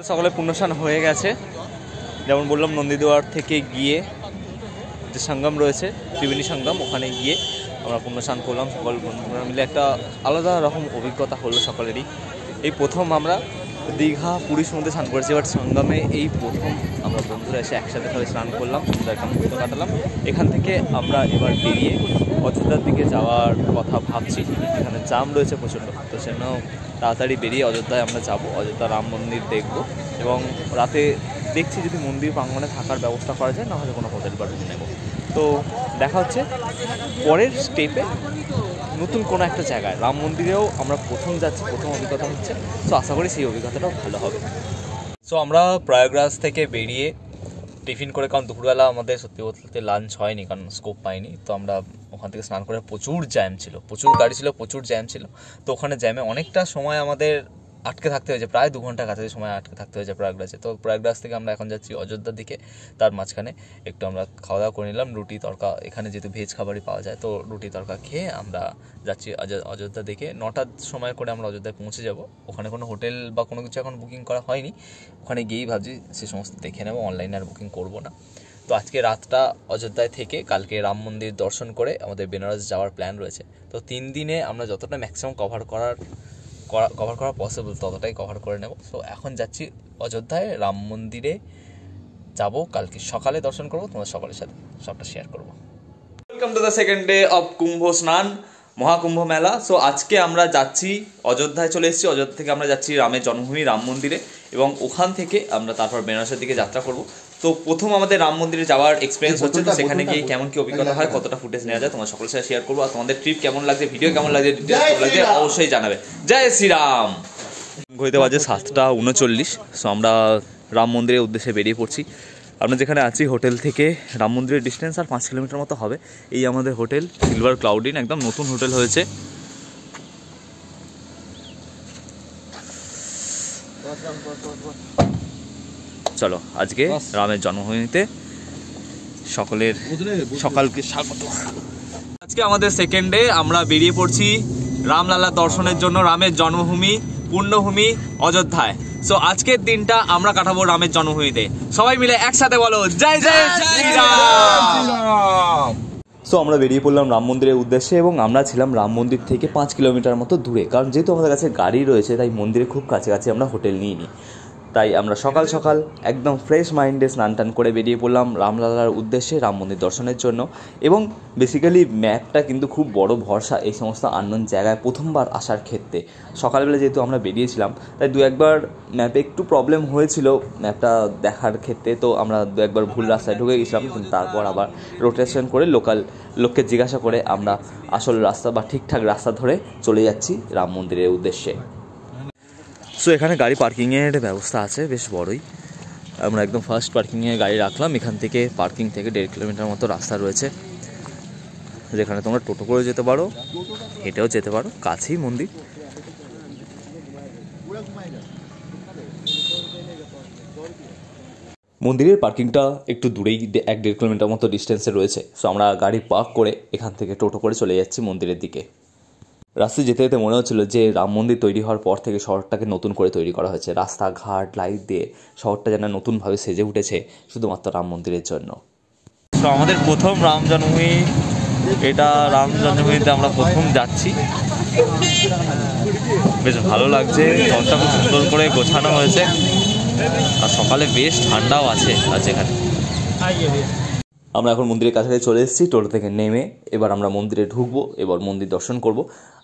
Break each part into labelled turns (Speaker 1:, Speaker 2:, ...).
Speaker 1: সকালে পুণ্যস্নান হয়ে গেছে, যেমন বললাম নন্দীদুয়ার থেকে গিয়ে যে সঙ্গম রয়েছে ত্রিবেণী সঙ্গম, ওখানে গিয়ে আমরা পুণ্যস্নান করলাম সকল বন্ধুরা মিলে। একটা আলাদা রকম অভিজ্ঞতা হলো সকলেরই। এই প্রথম আমরা দীঘা পুরী সমুদ্রে স্নান করেছি, এবার সঙ্গমে এই প্রথম আমরা বন্ধুরা এসে একসাথে সবাই স্নান করলাম, সুন্দর একটা মুহূর্ত কাটালাম। এখান থেকে আমরা এবার বেরিয়ে অযোধ্যার দিকে যাওয়ার কথা ভাবছি। এখানে জাম রয়েছে প্রচণ্ড, তো সেজন্য তাড়াতাড়ি বেরিয়ে অযোধ্যায় আমরা যাব, অযোধ্যা রাম মন্দির দেখব এবং রাতে দেখছি যদি মন্দির প্রাঙ্গণে থাকার ব্যবস্থা করা যায়, না হলে কোনো হোটেল বা রুম নেব। তো দেখা হচ্ছে পরের স্টেপে নতুন কোনো একটা জায়গায়। রাম মন্দিরেও আমরা প্রথম যাচ্ছি, প্রথম অভিজ্ঞতা হচ্ছে, তো আশা করি সেই অভিজ্ঞতাটাও ভালো হবে। সো আমরা প্রয়াগরাজ থেকে বেরিয়ে টিফিন করে, কারণ দুপুরবেলা আমাদের সত্যি বলতে লাঞ্চ হয়নি, কারণ স্কোপ পাইনি, তো আমরা ওখান থেকে স্নান করে, প্রচুর জ্যাম ছিল, প্রচুর গাড়ি ছিল, প্রচুর জ্যাম ছিল। তো ওখানে জ্যামে অনেকটা সময় আমাদের আটকে থাকতে হয়েছে, প্রায় 2 ঘন্টা কাছাকাছি সময় আটকে থাকতে হয়েছে প্রয়াগরাজে। তো প্রয়াগরাজ থেকে আমরা এখন যাচ্ছি অযোধ্যার দিকে। তার মাঝখানে একটু আমরা খাওয়া দাওয়া করে নিলাম, রুটি তড়কা, এখানে যেহেতু ভেজ খাবারই পাওয়া যায়, তো রুটি তড়কা খেয়ে আমরা যাচ্ছি অযোধ্যা দিকে। 9টার সময় করে আমরা অযোধ্যায় পৌঁছে যাব। ওখানে কোনো হোটেল বা কোনো কিছু এখন বুকিং করা হয়নি, ওখানে গিয়েই ভাবছি সে সমস্ত দেখে নেবো, অনলাইনে আর বুকিং করবো না। তো আজকে রাতটা অযোধ্যায় থেকে কালকে রাম মন্দির দর্শন করে আমাদের বেনারস যাওয়ার প্ল্যান রয়েছে। তো 3 দিনে আমরা যতটা ম্যাক্সিমাম কভার করা পসিবল ততটাই কভার করে নেব। সো এখন যাচ্ছি অযোধ্যায়, রাম মন্দিরে যাব, কালকে সকালে দর্শন করবো, তোমাদের সকলের সাথে সবটা শেয়ার করবো। Welcome to the second day of Kumbh স্নান, মহাকুম্ভ মেলা। সো আজকে আমরা যাচ্ছি অযোধ্যায়, চলে এসেছি। অযোধ্যা থেকে আমরা যাচ্ছি রামের জন্মভূমি রাম মন্দিরে, এবং ওখান থেকে আমরা তারপর বেনারসের দিকে যাত্রা করব। তো প্রথম আমাদের রাম মন্দিরে যাওয়ার এক্সপিরিয়েন্স হচ্ছে, তো সেখানে গিয়ে কেমন কি অভিজ্ঞতা হয়, কতটা ফুটেজ নেওয়া যায়, তোমার সকলের সাথে শেয়ার করবো। আর তোমাদের ট্রিপ কেমন লাগছে, ভিডিও কেমন লাগছে, ডিটেলস কেমন লাগছে অবশ্যই জানাবে। জয় শ্রীরাম। ঘড়িতে বাজে 7:39। সো আমরা রাম মন্দিরের উদ্দেশ্যে বেরিয়ে পড়ছি। আমরা যেখানে আছি হোটেল থেকে রাম মন্দিরের ডিস্টেন্স আর 5 কিলোমিটার মতো হবে। এই আমাদের হোটেল, সিলভার ক্লাউড ইন, একদম নতুন হোটেল হয়েছে। চলো আজকে রামের জন্মভূমিতে সকলের সকালকে স্বাগত। আজকে আমাদের সেকেন্ড ডে, আমরা বেরিয়ে পড়ছি রামলালা দর্শনের জন্য, রামের জন্মভূমি পুণ্যভূমি অযোধ্যায়। সো আজকের দিনটা আমরা কাটাবো রামের জন্মভূমিতে। সবাই মিলে একসাথে বলো জয় জয় শ্রীরাম। সো আমরা বেরিয়ে পড়লাম রাম মন্দিরের উদ্দেশ্যে, এবং আমরা ছিলাম রাম মন্দির থেকে 5 কিলোমিটার মতো দূরে, কারণ যেহেতু আমাদের কাছে গাড়ি রয়েছে তাই মন্দিরে খুব কাছাকাছি আমরা হোটেল নিইনি। তাই আমরা সকাল সকাল একদম ফ্রেশ মাইন্ডে স্নান টান করে বেরিয়ে পড়লাম রামলালার উদ্দেশ্যে রাম মন্দির দর্শনের জন্য। এবং বেসিক্যালি ম্যাপটা কিন্তু খুব বড় ভরসা এই সমস্ত আননোন জায়গায় প্রথমবার আসার ক্ষেত্রে। সকালবেলা যেহেতু আমরা বেরিয়েছিলাম তাই 2-1বার ম্যাপে একটু প্রবলেম হয়েছিল ম্যাপটা দেখার ক্ষেত্রে, তো আমরা 2-1বার ভুল রাস্তায় ঢুকে গেছিলাম, কিন্তু তারপর আবার রোটেশন করে লোকাল লোককে জিজ্ঞাসা করে আমরা আসল রাস্তা বা ঠিকঠাক রাস্তা ধরে চলে যাচ্ছি রাম মন্দিরের উদ্দেশ্যে। সো এখানে গাড়ি পার্কিংয়ের ব্যবস্থা আছে বেশ বড়ই। আমরা একদম ফার্স্ট পার্কিংয়ে গাড়ি রাখলাম। এখান থেকে পার্কিং থেকে 1.5 কিলোমিটার মতো রাস্তা রয়েছে, যেখানে তোমরা টোটো করে যেতে পারো, হেঁটেও যেতে পারো, কাছেই মন্দির। মন্দিরের পার্কিংটা একটু দূরেই, 1-1.5 কিলোমিটার মতো ডিস্টেন্সে রয়েছে। সো আমরা গাড়ি পার্ক করে এখান থেকে টোটো করে চলে যাচ্ছি মন্দিরের দিকে। রাস্তায় যেতে যেতে মনে হচ্ছিলো যে রাম মন্দির তৈরি হওয়ার পর থেকে শহরটাকে নতুন করে তৈরি করা হয়েছে, রাস্তাঘাট লাইট দিয়ে শহরটা যেন নতুনভাবে সেজে উঠেছে শুধুমাত্র রাম মন্দিরের জন্য। তো আমাদের প্রথম রাম জন্মভূমি, এটা রাম জন্মভূমিতে আমরা প্রথম যাচ্ছি, বেশ ভালো লাগছে। ঘরটা খুব সুন্দর করে গোছানো হয়েছে, আর সকালে বেশ ঠান্ডাও আছে আজ এখানে। আমরা এখন মন্দিরের কাছাকাছি চলে এসেছি, টোটো থেকে নেমে এবার আমরা মন্দিরে ঢুকবো, এবার মন্দির দর্শন করব।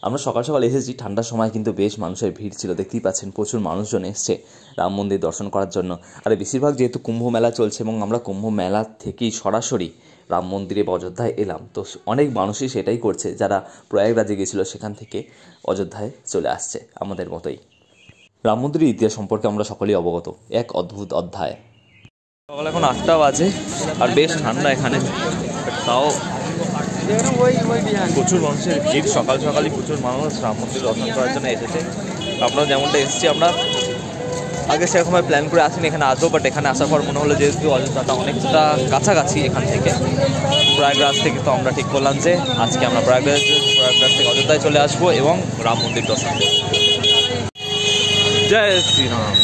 Speaker 1: আমরা সকাল সকাল এসেছি, ঠান্ডার সময় কিন্তু বেশ মানুষের ভিড় ছিল, দেখতেই পাচ্ছেন প্রচুর মানুষজন এসছে রাম মন্দির দর্শন করার জন্য। আর বেশিরভাগ যেহেতু কুম্ভ মেলা চলছে এবং আমরা কুম্ভ মেলা থেকেই সরাসরি রাম মন্দিরে অযোধ্যায় এলাম, তো অনেক মানুষই সেটাই করছে, যারা প্রয়াগরাজে গিয়েছিল সেখান থেকে অযোধ্যায় চলে আসছে আমাদের মতোই। রাম মন্দিরের ইতিহাস সম্পর্কে আমরা সকলেই অবগত, এক অদ্ভুত অধ্যায়। সকাল এখন 8টা বাজে আর বেশ ঠান্ডা এখানে, তাও প্রচুর মানুষের ভিড়। সকাল সকালই প্রচুর মানুষ রাম মন্দির দর্শন করার জন্য এসেছে। আপনারা যেমনটা এসেছি, আমরা আগে সেরকমভাবে প্ল্যান করে আসিনি এখানে আসবো, বাট এখানে আসার পর মনে হলো যেহেতু অযোধ্যাটা অনেকটা কাছাকাছি এখান থেকে, প্রয়াগরাজ থেকে, তো আমরা ঠিক করলাম যে আজকে আমরা প্রয়াগরাজ থেকে অযোধ্যায় চলে আসবো এবং রাম মন্দির দর্শন করব। জয় শ্রীরাম।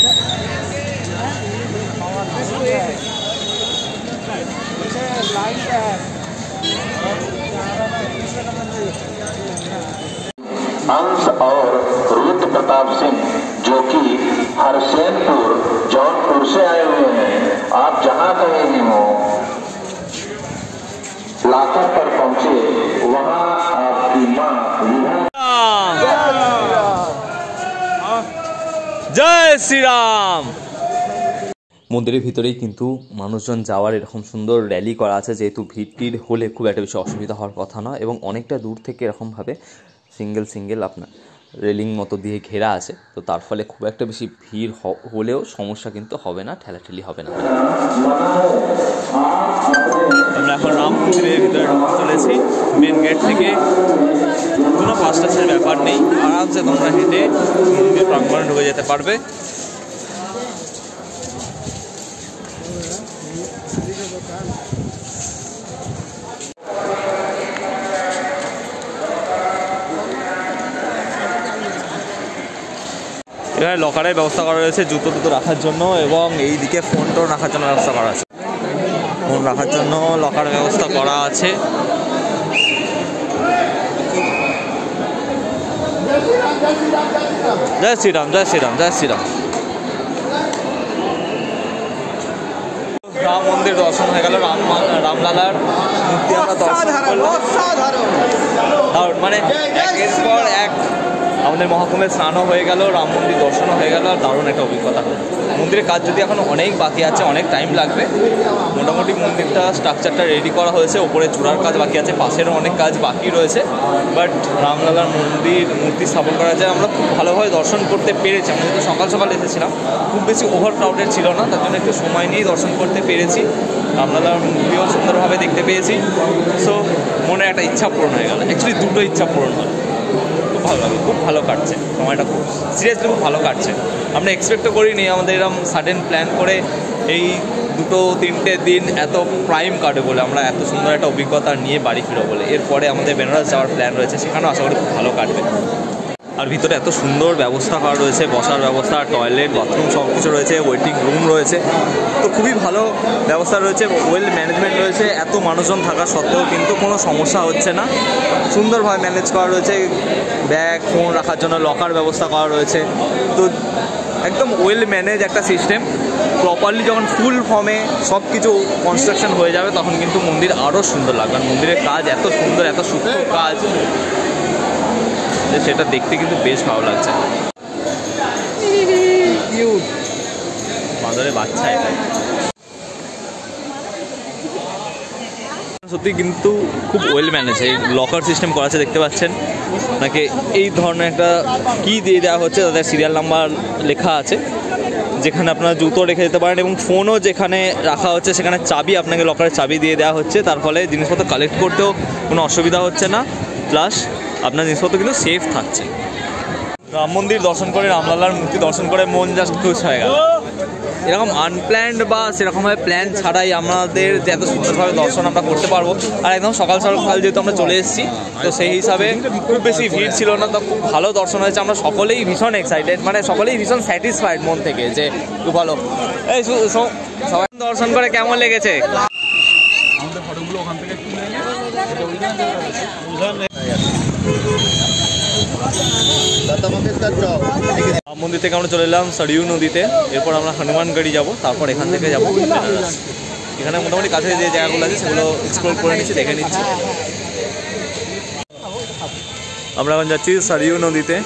Speaker 2: अंश और रुद्र प्रताप सिंह जो कि हरसैनपुर जौनपुर से आए हुए हैं। आप जहां कहीं भी हो लाकर पर पहुंचे, वहां आपकी मां
Speaker 1: জয় শ্রীরাম। মন্দিরের ভিতরেই কিন্তু মানুষজন যাওয়ার এরকম সুন্দর র্যালি করা আছে, যেহেতু ভিড় হলে খুব একটা বেশি অসুবিধা হওয়ার কথা না, এবং অনেকটা দূর থেকে এরকমভাবে সিঙ্গেল আপনার রেলিং মতো দিয়ে ঘেরা আছে, তো তার ফলে খুব একটা বেশি ভিড় হলেও সমস্যা কিন্তু হবে না, ঠেলাঠেলি হবে না। আমরা এখন রাম মন্দিরের ভিতরে ঢুকতে চলেছি মেন গেট থেকে। কোনো ফাস্ট টাচের ব্যাপার নেই, আরামসে তোমরা হেঁটে মন্দির প্রাঙ্গণে ঢুকে যেতে পারবে। এখানে লকারের ব্যবস্থা করা রয়েছে জুতো রাখার জন্য, এবং এই দিকে ফোন টোন রাখার জন্য ব্যবস্থা করা আছে। ফোন রাখার জন্য লকার ব্যবস্থা করা আছে। জয় শ্রীরাম, জয় শ্রীরাম, জয় শ্রীরাম। রাম মন্দির দর্শন হয়ে গেল, রামলালার মূর্তি আমরা দর্শন করলাম। মানে একের পর এক আমাদের মহাকুম্ভে স্নানও হয়ে গেল, রাম মন্দির দর্শনও হয়ে গেল, আর দারুণ একটা অভিজ্ঞতা হলো। মন্দিরের কাজ যদি এখন অনেক বাকি আছে, অনেক টাইম লাগবে। মোটামুটি মন্দিরটা স্ট্রাকচারটা রেডি করা হয়েছে, ওপরে চূড়ার কাজ বাকি আছে, পাশেরও অনেক কাজ বাকি রয়েছে। বাট রামলালার মূর্তি স্থাপন করা যায়, আমরা খুব ভালোভাবে দর্শন করতে পেরেছি। আমরা যেহেতু সকাল সকাল এসেছিলাম, খুব বেশি ওভার ক্রাউডেড ছিল না, তার জন্য একটু সময় নিয়েই দর্শন করতে পেরেছি। রামলালার মূর্তিও সুন্দরভাবে দেখতে পেয়েছি। সো মনে একটা ইচ্ছা পূরণ হয়ে গেল, অ্যাকচুয়ালি দুটো ইচ্ছা পূরণ হলো। ভালো লাগে, খুব ভালো কাটছে সময়টা, খুব সিরিয়াসলি খুব ভালো কাটছে। আমরা এক্সপেক্টও করিনি আমাদের এরকম সাডেন প্ল্যান করে এই 2-3 দিন এত প্রাইম কাটে বলে, আমরা এত সুন্দর একটা অভিজ্ঞতা নিয়ে বাড়ি ফিরবো বলে। এরপরে আমাদের বেনারস যাওয়ার প্ল্যান রয়েছে, সেখানেও আশা করি খুব ভালো কাটবে। আর ভিতরে এত সুন্দর ব্যবস্থা করা রয়েছে, বসার ব্যবস্থা, টয়লেট, বাথরুম সব কিছু রয়েছে, ওয়েটিং রুম রয়েছে, তো খুবই ভালো ব্যবস্থা রয়েছে, ওয়েল ম্যানেজমেন্ট রয়েছে। এত মানুষজন থাকা সত্ত্বেও কিন্তু কোনো সমস্যা হচ্ছে না, সুন্দরভাবে ম্যানেজ করা রয়েছে। ব্যাগ ফোন রাখার জন্য লকার ব্যবস্থা করা রয়েছে, তো একদম ওয়েল ম্যানেজ একটা সিস্টেম। প্রপারলি যখন ফুল ফর্মে সব কিছু কনস্ট্রাকশন হয়ে যাবে, তখন কিন্তু মন্দির আরও সুন্দর লাগবে। আর মন্দিরের কাজ এত সুন্দর, এত সূক্ষ্ম কাজ, সেটা দেখতে কিন্তু বেশ ভালো লাগছে। বাঁদরের বাচ্চা এটা সত্যি কিন্তু খুব ওয়েল ম্যানেজ। এই লকার সিস্টেম করা আছে, দেখতে পাচ্ছেন নাকি এই ধরনের একটা কি দিয়ে দেওয়া হচ্ছে, তাদের সিরিয়াল নাম্বার লেখা আছে, যেখানে আপনারা জুতো রেখে যেতে পারেন, এবং ফোনও যেখানে রাখা হচ্ছে সেখানে চাবি, আপনাকে লকারের চাবি দিয়ে দেওয়া হচ্ছে। তার ফলে জিনিসপত্র কালেক্ট করতেও কোনো অসুবিধা হচ্ছে না, প্লাস আপনার জিনিসপত্র কিন্তু সেফ থাকছে। রাম মন্দির দর্শন করে, রামলালার মূর্তি দর্শন করে মন জাস্ট খুশ হয়ে গেল। এরকম আনপ্ল্যান্ড বা সেরকমভাবে প্ল্যান ছাড়াই আমাদের যে এত সুন্দরভাবে দর্শন আমরা করতে পারবো। আর একদম সকাল যেহেতু আমরা চলে এসেছি, তো সেই হিসাবে খুব বেশি ভিড় ছিল না, তো খুব ভালো দর্শন হয়েছে। আমরা সকলেই ভীষণ এক্সাইটেড, মানে সকলেই ভীষণ স্যাটিসফাইড মন থেকে, যে খুব ভালো। এই সবাই দর্শন করে কেমন লেগেছে? মন্দির থেকে আমরা চলে এলাম সরিউ নদীতে, এরপর আমরা হনুমানগড়ি যাব, তারপর এখান থেকে যাবো বেনারস। এখানে মোটামুটি কাছে যে জায়গাগুলো আছে সেগুলো এক্সপ্লোর করে নিচ্ছি, দেখে নিচ্ছি। আমরা এখন যাচ্ছি সরিউ নদীতে।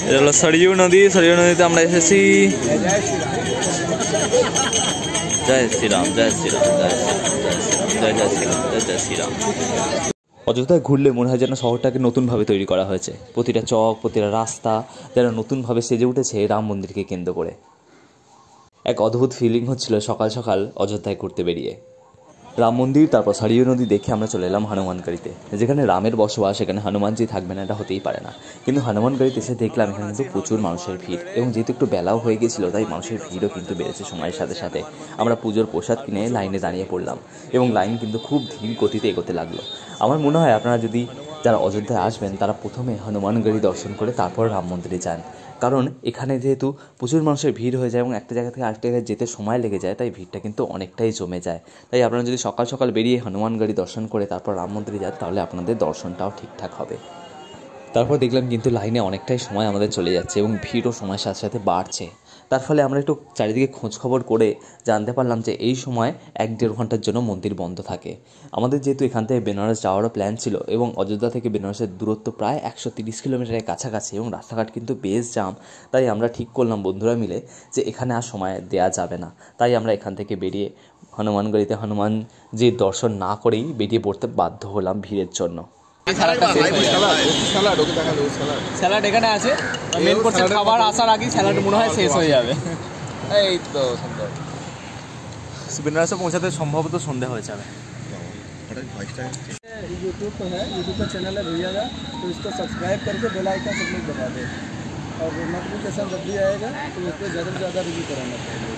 Speaker 1: এটা হলো সরিউ নদী, সরিউ নদীতে আমরা এসেছি। জয় শ্রীরাম, জয় শ্রীরাম, জয় শ্রীরাম, জয় জয় শ্রীরাম, জয় জয় শ্রীরাম। অযোধ্যায় ঘুরলে মনে হয় যেন শহরটাকে নতুনভাবে তৈরি করা হয়েছে। প্রতিটা চক, প্রতিটা রাস্তা যেন নতুনভাবে সেজে উঠেছে রাম মন্দিরকে কেন্দ্র করে। এক অদ্ভুত ফিলিং হচ্ছিল সকাল সকাল অযোধ্যায় ঘুরতে বেরিয়ে। রাম মন্দির, তারপর সরিউ নদী দেখে আমরা চলে এলাম হনুমানগড়িতে। যেখানে রামের বসবাস, সেখানে হনুমানজি থাকবে না, এটা হতেই পারে না। কিন্তু হনুমানগড়িতে এসে দেখলাম এখানে কিন্তু প্রচুর মানুষের ভিড়, এবং যেহেতু একটু বেলাও হয়ে গেছিলো, তাই মানুষের ভিড়ও কিন্তু বেড়েছে সময়ের সাথে সাথে। আমরা পুজোর প্রসাদ কিনে লাইনে দাঁড়িয়ে পড়লাম, এবং লাইন কিন্তু খুব ধীর গতিতে এগোতে লাগলো। আমার মনে হয় আপনারা যদি যারা অযোধ্যায় আসবেন তারা প্রথমে হনুমানগড়ি দর্শন করে তারপর রাম মন্দিরে যান, কারণ এখানে যেহেতু প্রচুর মানুষের ভিড় হয়ে যায় এবং একটা জায়গা থেকে আরেকটা জায়গায় যেতে সময় লেগে যায়, তাই ভিড়টা কিন্তু অনেকটাই জমে যায়। তাই আপনারা যদি সকাল সকাল বেরিয়ে হনুমানগড়ি দর্শন করে তারপর রাম মন্দিরে যান তাহলে আপনাদের দর্শনটাও ঠিকঠাক হবে। তারপর দেখলাম কিন্তু লাইনে অনেকটাই সময় আমাদের চলে যাচ্ছে এবং ভিড়ও সময়ের সাথে সাথে বাড়ছে। তার ফলে আমরা একটু চারিদিকে খোঁজখবর করে জানতে পারলাম যে এই সময় 1-1.5 ঘন্টার জন্য মন্দির বন্ধ থাকে। আমাদের যেহেতু এখান থেকে বেনারস যাওয়ারও প্ল্যান ছিল এবং অযোধ্যা থেকে বেনারসের দূরত্ব প্রায় 130 কিলোমিটারের কাছাকাছি এবং রাস্তাঘাট কিন্তু বেশ জাম, তাই আমরা ঠিক করলাম বন্ধুরা মিলে যে এখানে আর সময় দেওয়া যাবে না। তাই আমরা এখান থেকে বেরিয়ে হনুমানগড়িতে হনুমানজির দর্শন না করেই বেরিয়ে পড়তে বাধ্য হলাম ভিড়ের জন্য।
Speaker 3: স্যালাড এখানে আছে, মেন কোর্সে খাবার আসার আগেই স্যালাড মনে হয় শেষ হয়ে যাবে। এই তো সুন্দর।
Speaker 1: বেনারসে পৌঁছাতে সম্ভবত সন্ধ্যা হয়ে যাবে।
Speaker 3: यूट्यूब पर है, यूट्यूब का चैनल है भैया का, तो इसको सब्सक्राइब करके बेल आइकन सब लोग दबा दें और नोटिफिकेशन जब भी आएगा तो उस पर ज़्यादा से ज़्यादा रिव्यू कराना चाहिए।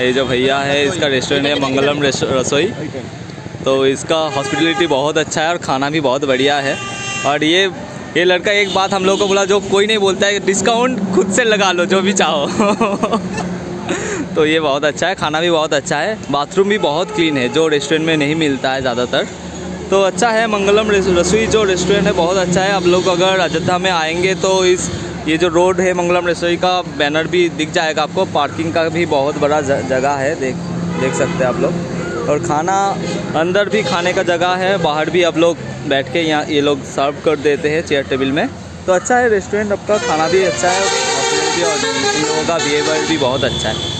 Speaker 1: ये जो भैया है इसका रेस्टोरेंट है मंगलम रसोई, तो इसका हॉस्पिटलिटी बहुत अच्छा है और खाना भी बहुत बढ़िया है। और ये लड़का एक बात हम लोग को बोला जो कोई नहीं बोलता है, डिस्काउंट खुद से लगा लो जो भी चाहो। तो ये बहुत अच्छा है, खाना भी बहुत अच्छा है, बाथरूम भी बहुत क्लीन है जो रेस्टोरेंट में नहीं मिलता है ज़्यादातर। तो अच्छा है, मंगलम रसोई जो रेस्टोरेंट है बहुत अच्छा है। आप लोग अगर अयोध्या में आएंगे तो ये जो रोड है मंगलम रसोई का बैनर भी दिख जाएगा आपको। पार्किंग का भी बहुत बड़ा जगह है, देख सकते हैं आप लोग। और खाना अंदर भी खाने का जगह है, बाहर भी आप लोग बैठ के यहाँ ये लोग सर्व कर देते हैं चेयर टेबल में। तो अच्छा है रेस्टोरेंट, आपका खाना भी अच्छा है और इन लोगों का बिहेवियर भी बहुत अच्छा है।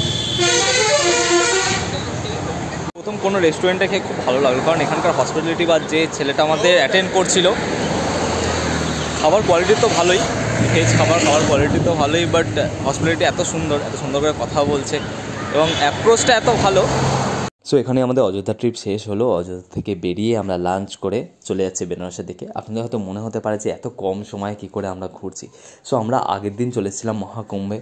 Speaker 1: প্রথম কোনো রেস্টুরেন্টে খেয়ে খুব ভালো লাগলো, কারণ এখানকার হসপিটালিটি বা যে ছেলেটা আমাদের অ্যাটেন্ড করছিল, খাবার কোয়ালিটি তো ভালোই, ভেজ খাবার কোয়ালিটি তো ভালোই, বাট হসপিটালিটি এত সুন্দর করে কথা বলছে এবং অ্যাপ্রোচটা এত ভালো। সো এখানে আমাদের অযোধ্যা ট্রিপ শেষ হলো। অযোধ্যা থেকে বেরিয়ে আমরা লাঞ্চ করে চলে যাচ্ছি বেনারসের দিকে। আপনাদের হয়তো মনে হতে পারে যে এত কম সময়ে কী করে আমরা ঘুরছি। সো আমরা আগের দিন চলেছিলাম মহাকুম্ভে,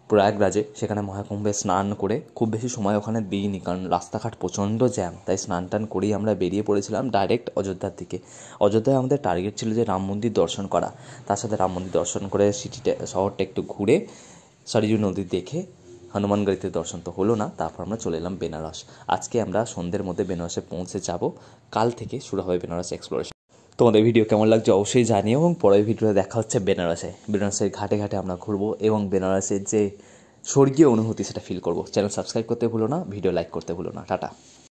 Speaker 1: প্রয়াগরাজে। সেখানে মহাকুম্ভে স্নান করে খুব বেশি সময় ওখানে দিইনি, কারণ রাস্তাঘাট প্রচণ্ড জ্যাম, তাই স্নান টান করেই আমরা বেরিয়ে পড়েছিলাম ডাইরেক্ট অযোধ্যার দিকে। অযোধ্যায় আমাদের টার্গেট ছিল যে রাম মন্দির দর্শন করা, তার সাথে রাম মন্দির দর্শন করে শহরটা একটু ঘুরে সরযূ নদী দেখে হনুমানগড়িতে দর্শন তো হলো না, তারপর আমরা চলে এলাম বেনারস। আজকে আমরা সন্ধ্যের মধ্যে বেনারসে পৌঁছে যাব, কাল থেকে শুরু হবে বেনারস এক্সপ্লোরেশন। তোমাদের ভিডিও কেমন লাগছে অবশ্যই জানিও এবং পরের ভিডিওতে দেখা হচ্ছে বেনারসের ঘাটে ঘাটে আমরা ঘুরবো এবং বেনারসের যে স্বর্গীয় অনুভূতি সেটা ফিল করবো। চ্যানেল সাবস্ক্রাইব করতে ভুলো না, ভিডিও লাইক করতে ভুলো না। টাটা।